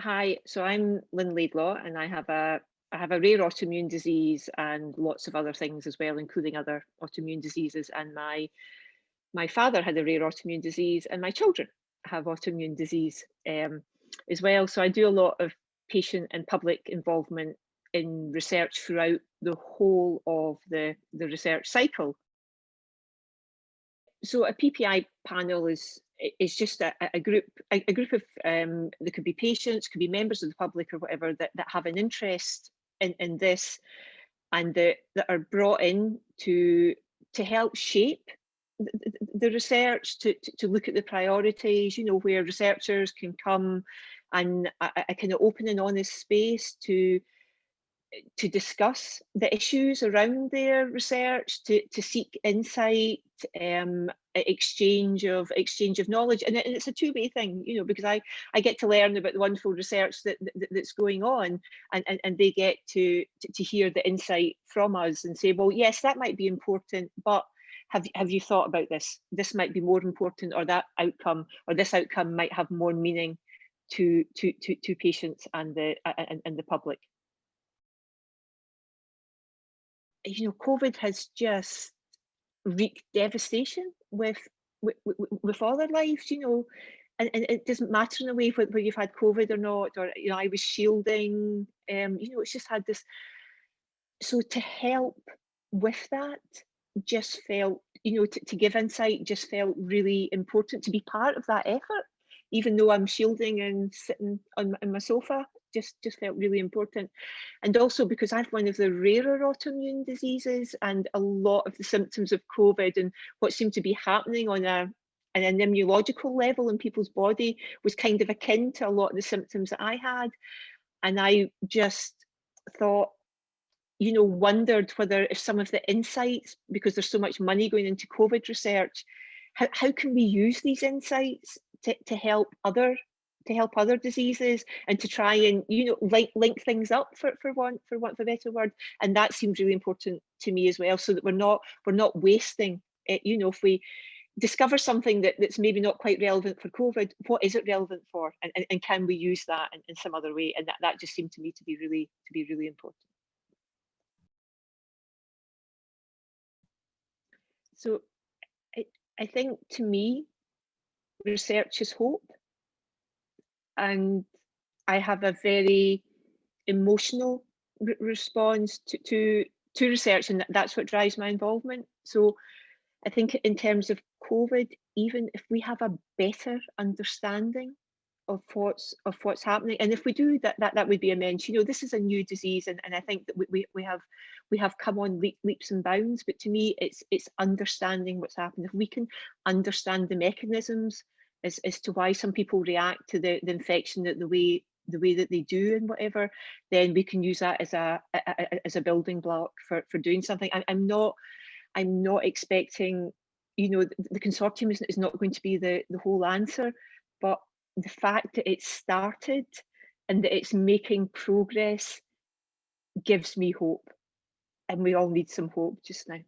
Hi, so I'm Lynn Laidlaw, and I have a rare autoimmune disease and lots of other things as well, including other autoimmune diseases. And my father had a rare autoimmune disease, and my children have autoimmune disease as well. So I do a lot of patient and public involvement in research throughout the whole of the research cycle. So a PPI panel is just a group of there could be patients, could be members of the public or whatever that have an interest in this, and that are brought in to help shape the research, to look at the priorities, where researchers can come and a kind of open and honest space to discuss the issues around their research, to seek insight, exchange of knowledge, and it's a two-way thing, because I get to learn about the wonderful research that's going on, and they get to hear the insight from us and say, well, yes, that might be important, but have you thought about this? This might be more important, or that outcome, or this outcome might have more meaning to patients and the public. COVID has just wreaked devastation with all our lives, and it doesn't matter in a way whether you've had COVID or not, or I was shielding, it's just had this. So to help with that just felt, to give insight just felt really important, to be part of that effort, even though I'm shielding and sitting on my sofa. Just felt really important. And also because I have one of the rarer autoimmune diseases, and a lot of the symptoms of COVID and what seemed to be happening on an immunological level in people's body was kind of akin to a lot of the symptoms that I had. And I just thought, wondered whether, if some of the insights, because there's so much money going into COVID research, how can we use these insights to help other diseases, and to try and link things up, for want of a better word. And that seems really important to me as well, so that we're not wasting it. If we discover something that's maybe not quite relevant for COVID, what is it relevant for, and can we use that in some other way? And that just seemed to me to be really important. So I think, to me, research is hope, and I have a very emotional response to research, and that's what drives my involvement. So I think, in terms of COVID, even if we have a better understanding of what's happening, and if we do that would be immense. This is a new disease, and I think that we have come on leaps and bounds. But to me, it's understanding what's happened. If we can understand the mechanisms as to why some people react to the infection the way that they do, and whatever, then we can use that as a building block for doing something. I'm not expecting, the consortium is not going to be the whole answer, but the fact that it's started and that it's making progress gives me hope, and we all need some hope just now.